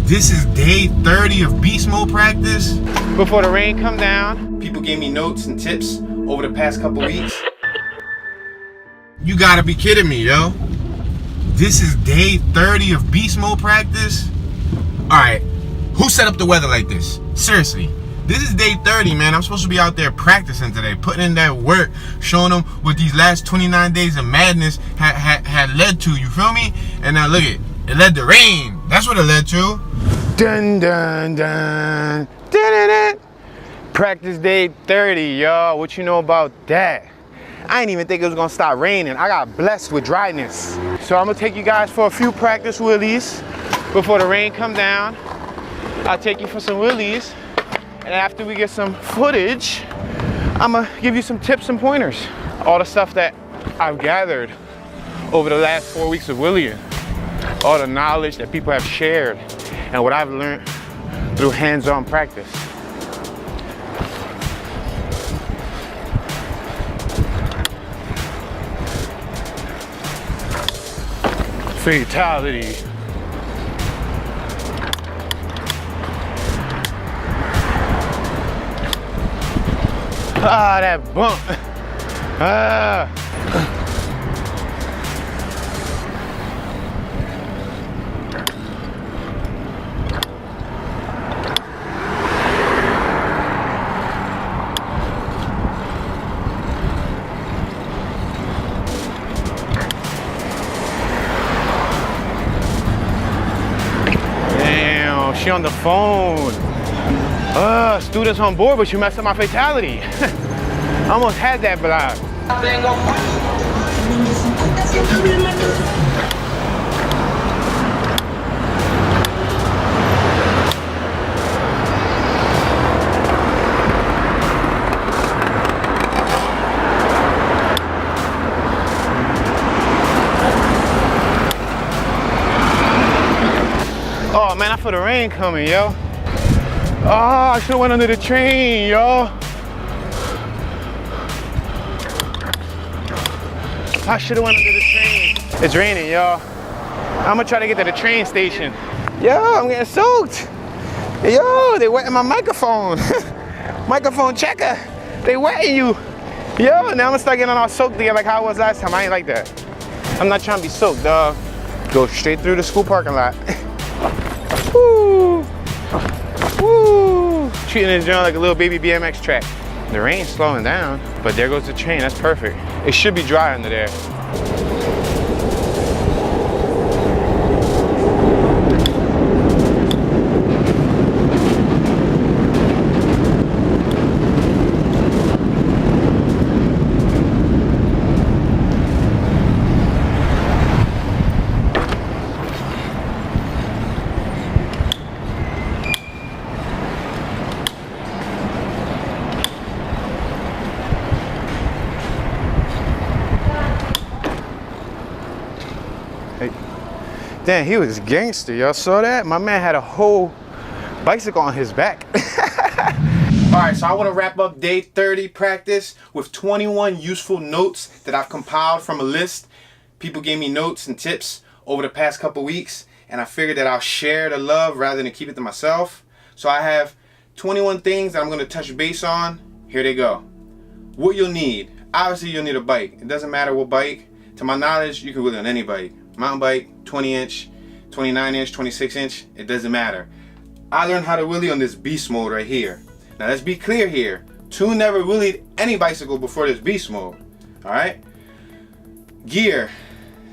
This is day 30 of beast mode practice. Before the rain come down. People gave me notes and tips over the past couple weeks. You gotta be kidding me, yo. This is day 30 of beast mode practice? Alright, who set up the weather like this? Seriously. This is day 30, man. I'm supposed to be out there practicing today, putting in that work, showing them what these last 29 days of madness had led to, you feel me? And now look it led to rain. That's what it led to. Dun dun dun, dun dun dun. Practice day 30, y'all. What you know about that? I didn't even think it was gonna start raining. I got blessed with dryness. So I'm gonna take you guys for a few practice wheelies before the rain come down. I'll take you for some wheelies. And after we get some footage, I'm gonna give you some tips and pointers. All the stuff that I've gathered over the last 4 weeks of wheeling. All the knowledge that people have shared and what I've learned through hands-on practice. Fatality. Ah, that bump. Ah. Damn, she on the phone. Students on board, but you messed up my fatality. I almost had that block. Oh man, I feel the rain coming, yo. Oh, I should've went under the train, yo. I should've went under the train. It's raining, y'all. I'm gonna try to get to the train station. Yo, I'm getting soaked. Yo, they wetting my microphone. Microphone checker. They wetting you. Yo, now I'm gonna start getting all soaked again like how I was last time. I ain't like that. I'm not trying to be soaked, dog. Go straight through the school parking lot. Woo. Woo. Treating this joint like a little baby BMX track. The rain's slowing down, but there goes the train. That's perfect. It should be dry under there. Damn, he was gangster. Y'all saw that? My man had a whole bicycle on his back. All right, so I want to wrap up day 30 practice with 21 useful notes that I've compiled from a list. People gave me notes and tips over the past couple weeks, and I figured that I'll share the love rather than keep it to myself. So I have 21 things that I'm going to touch base on. Here they go. What you'll need. Obviously, you'll need a bike. It doesn't matter what bike. To my knowledge, you can wheel on any bike. Mountain bike, 20-inch, 29-inch, 26-inch, it doesn't matter. I learned how to wheelie on this beast mode right here. Now let's be clear here. Toon never wheelied any bicycle before this beast mode. Alright? Gear.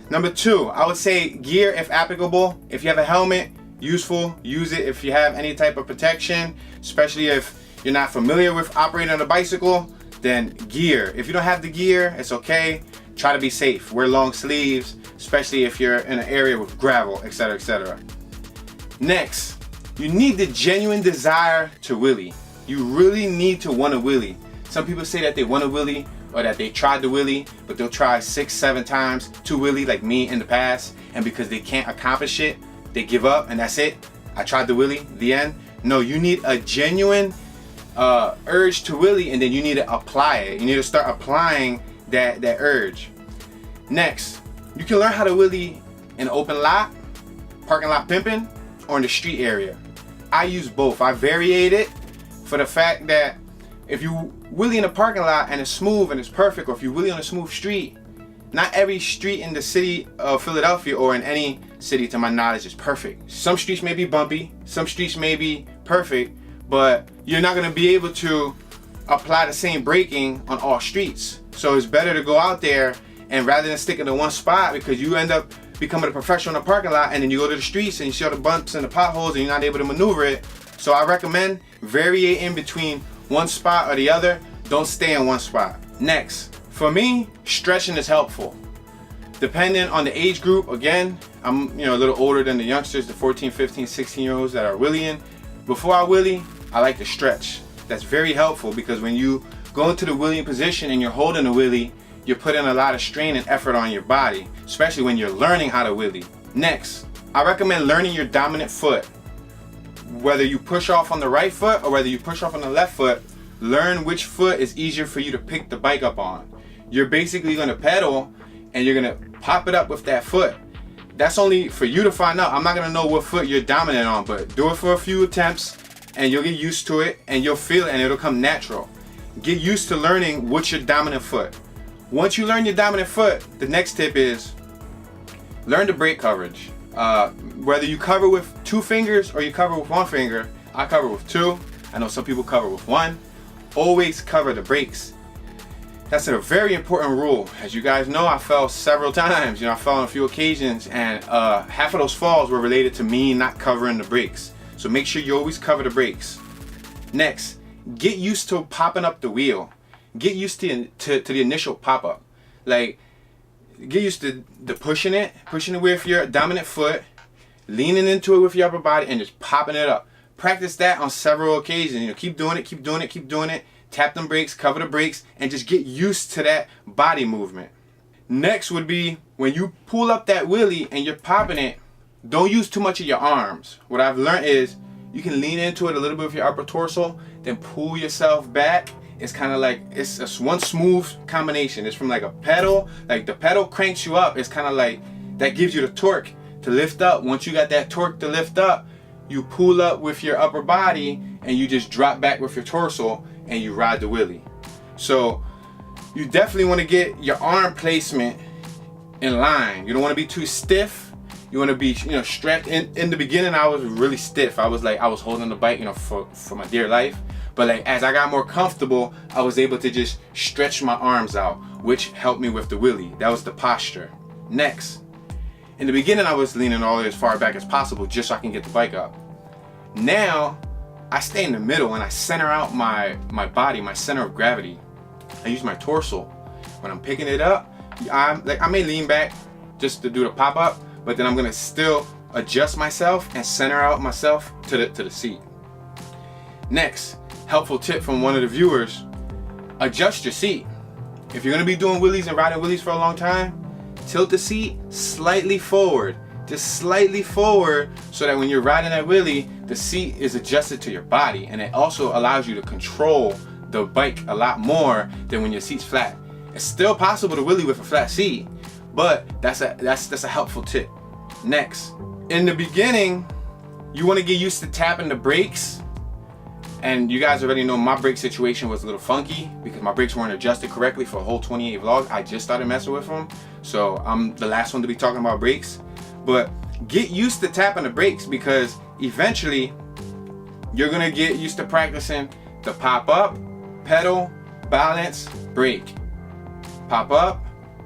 Number 2, I would say gear if applicable. If you have a helmet, useful, use it if you have any type of protection, especially if you're not familiar with operating on a bicycle, then gear. If you don't have the gear, it's okay. Try to be safe. Wear long sleeves, especially if you're in an area with gravel, etc., etc. Next, you need the genuine desire to wheelie. You really need to want to wheelie. Some people say that they want to wheelie or that they tried to wheelie, but they'll try 6-7 times to wheelie like me in the past, and because they can't accomplish it, they give up and that's it. I tried to wheelie, the end. No, you need a genuine urge to wheelie, and then you need to apply it. You need to start applying that urge. Next, you can learn how to wheelie in open lot, parking lot pimping, or in the street area. I use both. I variate it for the fact that if you wheelie in a parking lot and it's smooth and it's perfect, or if you wheelie on a smooth street, not every street in the city of Philadelphia or in any city to my knowledge is perfect. Some streets may be bumpy, some streets may be perfect, but you're not gonna be able to apply the same braking on all streets. So it's better to go out there and rather than sticking to one spot, because you end up becoming a professional in the parking lot and then you go to the streets and you see all the bumps and the potholes and you're not able to maneuver it. So I recommend varying between one spot or the other. Don't stay in one spot. Next, for me, stretching is helpful. Depending on the age group, again, I'm a little older than the youngsters, the 14, 15, 16-year-olds that are wheeling. Before I wheelie, I like to stretch. That's very helpful because when you go into the wheeling position and you're holding the wheelie, you're putting a lot of strain and effort on your body, especially when you're learning how to wheelie. Next, I recommend learning your dominant foot. Whether you push off on the right foot or whether you push off on the left foot, learn which foot is easier for you to pick the bike up on. You're basically gonna pedal and you're gonna pop it up with that foot. That's only for you to find out. I'm not gonna know what foot you're dominant on, but do it for a few attempts and you'll get used to it and you'll feel it and it'll come natural. Get used to learning what's your dominant foot. Once you learn your dominant foot, the next tip is learn the brake coverage. Whether you cover with 2 fingers or you cover with 1 finger, I cover with 2. I know some people cover with 1. Always cover the brakes. That's a very important rule. As you guys know, I fell several times. I fell on a few occasions and half of those falls were related to me not covering the brakes. So make sure you always cover the brakes. Next, get used to popping up the wheel. Get used to the initial pop-up. Like, get used to the pushing it with your dominant foot, leaning into it with your upper body, and just popping it up. Practice that on several occasions. Keep doing it, keep doing it, keep doing it. Tap them brakes, cover the brakes, and just get used to that body movement. Next would be when you pull up that wheelie and you're popping it, don't use too much of your arms. What I've learned is you can lean into it a little bit with your upper torso, then pull yourself back. It's kind of like, it's one smooth combination. It's from like a pedal, like the pedal cranks you up. It's kind of like, that gives you the torque to lift up. Once you got that torque to lift up, you pull up with your upper body and you just drop back with your torso and you ride the wheelie. So you definitely want to get your arm placement in line. You don't want to be too stiff. You want to be, stretched. In the beginning, I was really stiff. I was holding the bike, for my dear life. But as I got more comfortable, I was able to just stretch my arms out, which helped me with the wheelie. That was the posture. Next, in the beginning, I was leaning all the way as far back as possible just so I can get the bike up. Now, I stay in the middle and I center out my body, my center of gravity. I use my torso. When I'm picking it up, I may lean back just to do the pop-up, but then I'm gonna still adjust myself and center out myself to the seat. Next, helpful tip from one of the viewers, adjust your seat. If you're gonna be doing wheelies and riding wheelies for a long time, tilt the seat slightly forward, just slightly forward, so that when you're riding that wheelie, the seat is adjusted to your body, and it also allows you to control the bike a lot more than when your seat's flat. It's still possible to wheelie with a flat seat, but that's a helpful tip. Next, in the beginning, you want to get used to tapping the brakes. And you guys already know my brake situation was a little funky because my brakes weren't adjusted correctly for a whole 28 vlogs. I just started messing with them, so I'm the last one to be talking about brakes. But get used to tapping the brakes because eventually you're gonna get used to practicing the pop up, pedal, balance, brake. Pop up,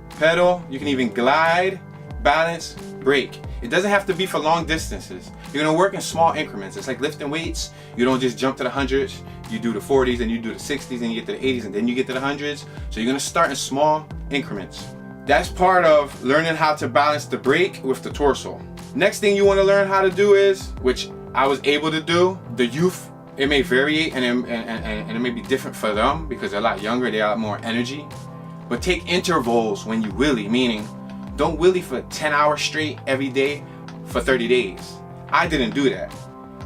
pedal, you can even glide, balance, brake. It doesn't have to be for long distances. You're gonna work in small increments. It's like lifting weights. You don't just jump to the 100s, you do the 40s and you do the 60s and you get to the 80s and then you get to the 100s. So you're gonna start in small increments. That's part of learning how to balance the brake with the torso. Next thing you wanna learn how to do is, which I was able to do, the youth, it may vary and it may be different for them because they're a lot younger, they have more energy. But take intervals when you wheelie, meaning don't wheelie for 10 hours straight every day for 30 days. I didn't do that.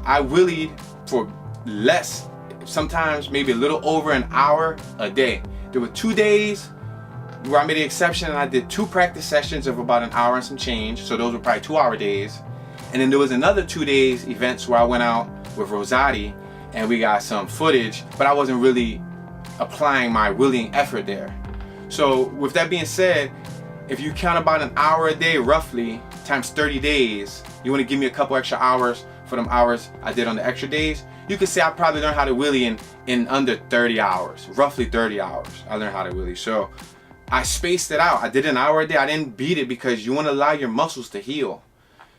I wheelied for less, sometimes maybe a little over an hour a day. There were 2 days where I made the exception and I did 2 practice sessions of about an hour and some change. So those were probably 2-hour days. And then there was another 2 days events where I went out with Rosati and we got some footage, but I wasn't really applying my wheeling effort there. So with that being said, if you count about an hour a day roughly times 30 days, you want to give me a couple extra hours for them hours I did on the extra days, you could say I probably learned how to wheelie in under 30 hours, roughly 30 hours. I learned how to wheelie. So I spaced it out. I did an hour a day. I didn't beat it because you want to allow your muscles to heal.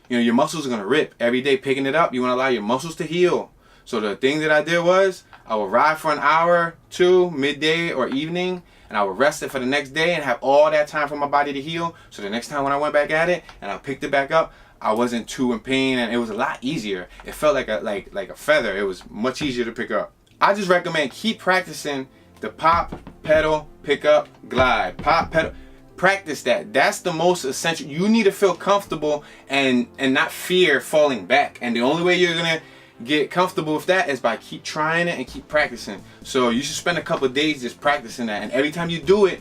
You know, your muscles are going to rip. Every day picking it up, you want to allow your muscles to heal. So the thing that I did was I would ride for an hour, two, midday or evening, and I would rest it for the next day and have all that time for my body to heal. So the next time when I went back at it and I picked it back up, I wasn't too in pain and it was a lot easier. It felt like a feather. It was much easier to pick up. I just recommend keep practicing the pop, pedal, pick up, glide. Pop, pedal. Practice that. That's the most essential. You need to feel comfortable and not fear falling back. And the only way you're gonna get comfortable with that is by keep trying it and keep practicing. So you should spend a couple of days just practicing that. And every time you do it,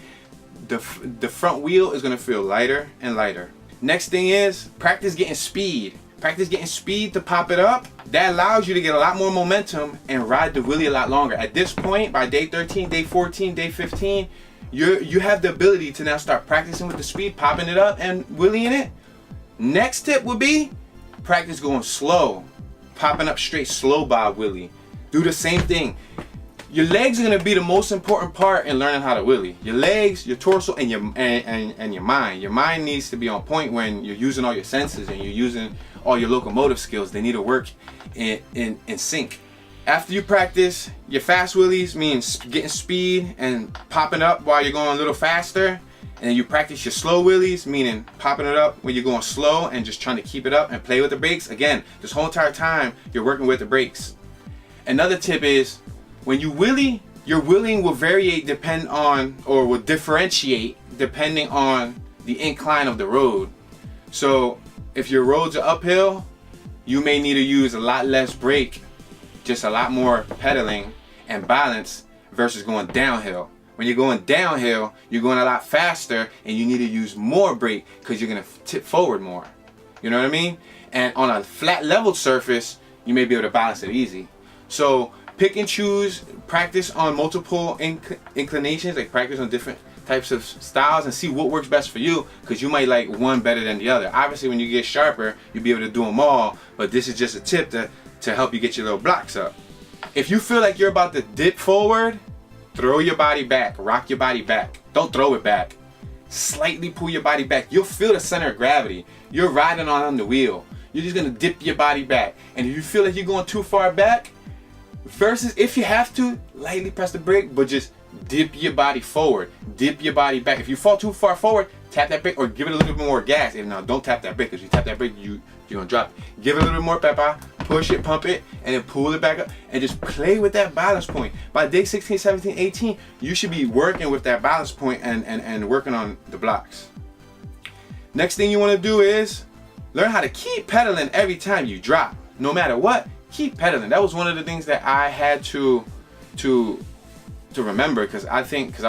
the front wheel is gonna feel lighter and lighter. Next thing is practice getting speed. Practice getting speed to pop it up. That allows you to get a lot more momentum and ride the wheelie a lot longer. At this point, by day 13, day 14, day 15, you have the ability to now start practicing with the speed, popping it up and wheeling it. Next tip would be practice going slow, popping up straight slow bob wheelie. Do the same thing. Your legs are gonna be the most important part in learning how to wheelie. Your legs, your torso, and your mind. Your mind needs to be on point when you're using all your senses and you're using all your locomotive skills. They need to work in sync. After you practice your fast wheelies, means getting speed and popping up while you're going a little faster, and then you practice your slow wheelies, meaning popping it up when you're going slow and just trying to keep it up and play with the brakes. Again, this whole entire time you're working with the brakes. Another tip is when you wheelie, your wheeling will will differentiate depending on the incline of the road. So if your roads are uphill, you may need to use a lot less brake, just a lot more pedaling and balance versus going downhill. When you're going downhill, you're going a lot faster and you need to use more brake because you're gonna tip forward more. You know what I mean? And on a flat leveled surface, you may be able to balance it easy. So pick and choose, practice on multiple inclinations, like practice on different types of styles and see what works best for you, because you might like one better than the other. Obviously when you get sharper, you'll be able to do them all, but this is just a tip to help you get your little blocks up. If you feel like you're about to dip forward, throw your body back, rock your body back. Don't throw it back. Slightly pull your body back. You'll feel the center of gravity. You're riding on the wheel. You're just gonna dip your body back. And if you feel like you're going too far back, versus if you have to, lightly press the brake, but just dip your body forward. Dip your body back. If you fall too far forward, tap that brake or give it a little bit more gas. And now don't tap that brake, because you tap that brake, you're gonna drop it. Give it a little bit more pepper, push it, pump it, and then pull it back up and just play with that balance point. By day 16, 17, 18, you should be working with that balance point and working on the blocks. Next thing you wanna do is learn how to keep pedaling every time you drop. No matter what, keep pedaling. That was one of the things that I had to remember, because I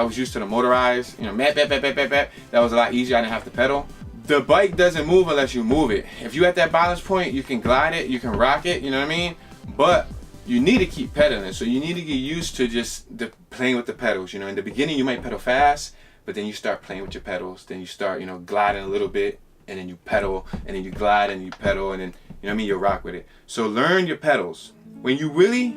was used to the motorized, you know, that was a lot easier. I didn't have to pedal. The bike doesn't move unless you move it. If you're at that balance point, you can glide it, you can rock it, you know what I mean? But you need to keep pedaling. So you need to get used to just playing with the pedals. You know, in the beginning you might pedal fast, but then you start playing with your pedals. Then you start, you know, gliding a little bit, and then you pedal, and then you glide and you pedal, and then, you know what I mean, you'll rock with it. So learn your pedals. When you really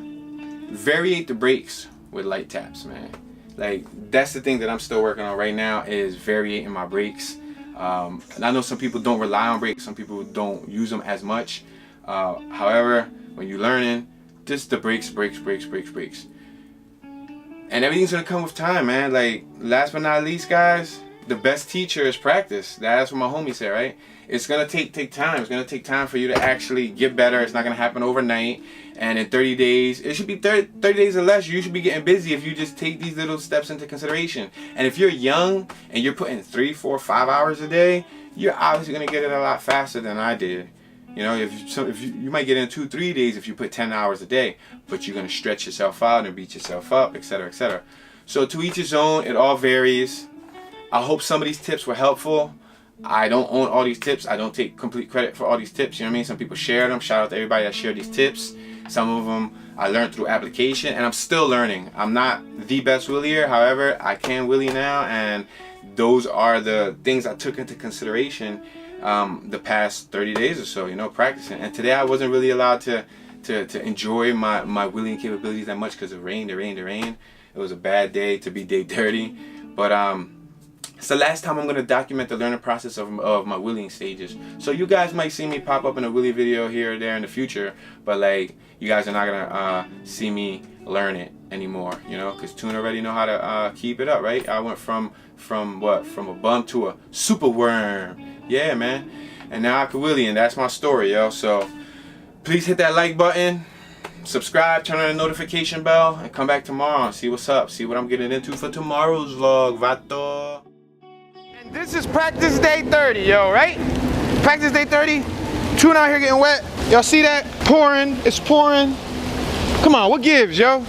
variate the brakes with light taps, man. Like, that's the thing that I'm still working on right now, is variating my brakes. And I know some people don't rely on brakes, some people don't use them as much. However, when you're learning, just the brakes. And everything's gonna come with time, man. Like, last but not least, guys, the best teacher is practice. That's what my homie said, right? It's gonna take time. It's gonna take time for you to actually get better. It's not gonna happen overnight. And in 30 days, it should be 30 days or less, you should be getting busy if you just take these little steps into consideration. And if you're young and you're putting 3, 4, 5 hours a day, you're obviously gonna get it a lot faster than I did. You know, if you might get in 2, 3 days if you put 10 hours a day, but you're gonna stretch yourself out and beat yourself up, etc., etc. So to each his own, it all varies. I hope some of these tips were helpful. I don't own all these tips. I don't take complete credit for all these tips. You know what I mean? Some people share them. Shout out to everybody that shared these tips. Some of them I learned through application, and I'm still learning. I'm not the best wheelier. However, I can wheelie now, and those are the things I took into consideration the past 30 days or so, you know, practicing. And today I wasn't really allowed to enjoy my wheeling capabilities that much because it rained. It was a bad day to be day 30. But it's the last time I'm going to document the learning process of my wheeling stages. So you guys might see me pop up in a wheelie video here or there in the future, but like, you guys are not going to see me learn it anymore, you know, because Toon already know how to keep it up, right? I went from a bum to a super worm. Yeah, man. And now I can wheelie, and that's my story, yo. So please hit that like button, subscribe, turn on the notification bell, and come back tomorrow and see what's up. See what I'm getting into for tomorrow's vlog, vato. And this is practice day 30, yo, right? Practice day 30. Toon out here getting wet. Y'all see that? Pouring. It's pouring. Come on, what gives, yo?